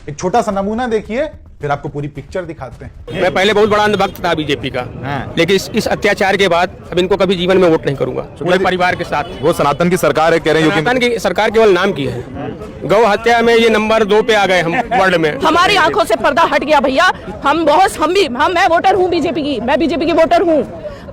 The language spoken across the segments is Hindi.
एक छोटा सा नमूना देखिए, फिर आपको पूरी पिक्चर दिखाते हैं। मैं पहले बहुत बड़ा अंधभक्त था बीजेपी का, लेकिन इस अत्याचार के बाद अब इनको कभी जीवन में वोट नहीं करूंगा। पूरे परिवार के साथ। वो सनातन की सरकार है कह रहे हैं। सनातन की सरकार केवल नाम की है। गौ हत्या में ये नंबर 2 पे आ गए हम वर्ल्ड में। हमारी आंखों से पर्दा हट गया भैया। मैं वोटर हूँ बीजेपी की, मैं बीजेपी की वोटर हूँ।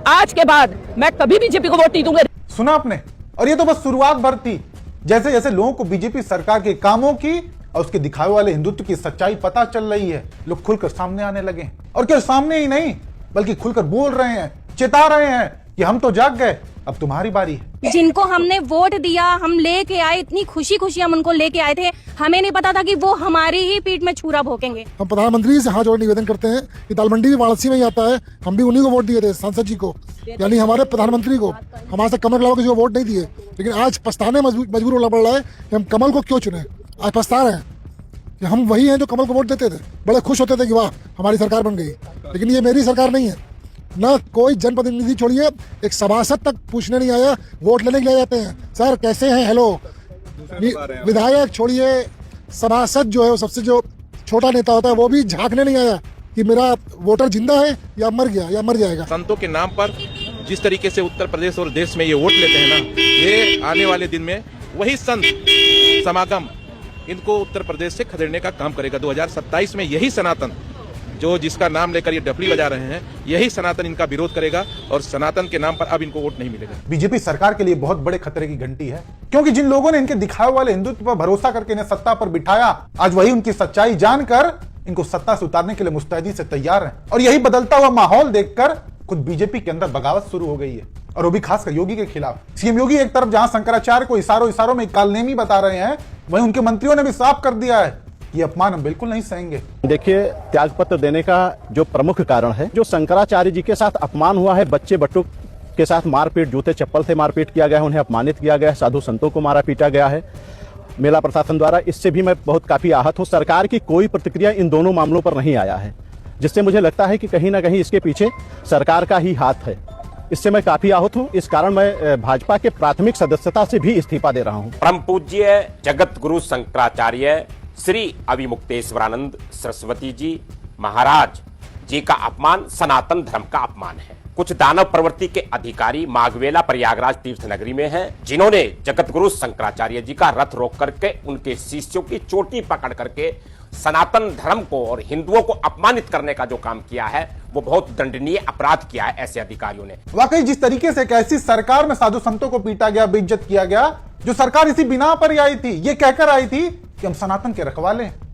आज के बाद मैं कभी बीजेपी को वोट नहीं दूंगा। सुना आपने? और ये तो बस शुरुआत भर थी। जैसे जैसे लोगों को बीजेपी सरकार के कामों की और उसके दिखावे वाले हिंदुत्व की सच्चाई पता चल रही है, लोग खुलकर सामने आने लगे। और क्या सामने ही नहीं, बल्कि खुलकर बोल रहे हैं, चेता रहे हैं कि हम तो जाग गए, अब तुम्हारी बारी है। जिनको हमने वोट दिया, हम लेके आए, इतनी खुशी खुशी हम उनको लेके आए थे। हमें नहीं पता था कि वो हमारी ही पीठ में छुरा भोंकेंगे। हम प्रधानमंत्री से हाथ जोड़ निवेदन करते हैं कि दालमंडी भी वाराणसी में ही आता है। हम भी उन्हीं को वोट दिए थे, सांसद जी को, यानी हमारे प्रधानमंत्री को। हमारे से कमल के जो वोट नहीं दिए, लेकिन आज पछताने मजबूर होना पड़ रहा है कि हम कमल को क्यों चुने। आज पछता रहे हैं कि हम वही हैं जो कमल को वोट देते थे। बड़े खुश होते थे कि वाह हमारी सरकार बन गई, लेकिन ये मेरी सरकार नहीं है। ना कोई जनप्रतिनिधि छोड़िए, एक सभासद तक पूछने नहीं आया, वोट लेने के लिए जाते हैं। सर कैसे हैं, हेलो। विधायक छोड़िए, सभासद जो है वो सबसे जो छोटा नेता होता है, वो भी झांकने नहीं आया कि मेरा वोटर जिंदा है या मर गया या मर जाएगा। संतों के नाम पर जिस तरीके से उत्तर प्रदेश और देश में ये वोट लेते हैं ना, ये आने वाले दिन में वही संत समागम इनको उत्तर प्रदेश से खदेड़ने का काम करेगा। 2027 में यही सनातन जो जिसका नाम लेकर ये डफली बजा रहे हैं, यही सनातन इनका विरोध करेगा और सनातन के नाम पर अब इनको वोट नहीं मिलेगा। बीजेपी सरकार के लिए बहुत बड़े खतरे की घंटी है, क्योंकि जिन लोगों ने इनके दिखाए वाले हिंदुत्व पर भरोसा करके इन्हें सत्ता पर बिठाया, आज वही उनकी सच्चाई जानकर इनको सत्ता से उतारने के लिए मुस्तैदी से तैयार हैं। और यही बदलता हुआ माहौल देखकर खुद बीजेपी के अंदर बगावत शुरू हो गई है, और वो भी खासकर योगी के खिलाफ। सीएम योगी एक तरफ जहां शंकराचार्य को इशारों में कालनेमी बता रहे हैं, वहीं उनके मंत्रियों ने भी साफ कर दिया है ये अपमान हम बिल्कुल नहीं सहेंगे। देखिए, त्यागपत्र देने का जो प्रमुख कारण है, जो शंकराचार्य जी के साथ अपमान हुआ है, बच्चे बट्टू के साथ मारपीट, जूते चप्पल से मारपीट किया गया है, उन्हें अपमानित किया गया है, साधु संतों को मारा पीटा गया है मेला प्रशासन द्वारा। इससे भी मैं बहुत काफी आहत हूं। सरकार की कोई प्रतिक्रिया इन दोनों मामलों पर नहीं आया है, जिससे मुझे लगता है कि कहीं ना कहीं इसके पीछे सरकार का ही हाथ है। इससे मैं काफी आहत हूं। इस कारण मैं भाजपा के प्राथमिक सदस्यता से भी इस्तीफा दे रहा हूं। परम पूज्य जगत गुरु शंकराचार्य श्री अभिमुक्तेश्वरानंद सरस्वती जी महाराज जी का अपमान सनातन धर्म का अपमान है। कुछ दानव प्रवृत्ति के अधिकारी माघवेला प्रयागराज तीर्थ नगरी में हैं, जिन्होंने जगत गुरु शंकराचार्य जी का रथ रोक करके उनके शिष्यों की चोटी पकड़ करके सनातन धर्म को और हिंदुओं को अपमानित करने का जो काम किया है, वो बहुत दंडनीय अपराध किया है ऐसे अधिकारियों ने। वाकई जिस तरीके से एक ऐसी सरकार में साधु संतों को पीटा गया, बेइज्जत किया गया, जो सरकार इसी बिना पर ही आई थी, ये कहकर आई थी कि हम सनातन के रखवाले हैं।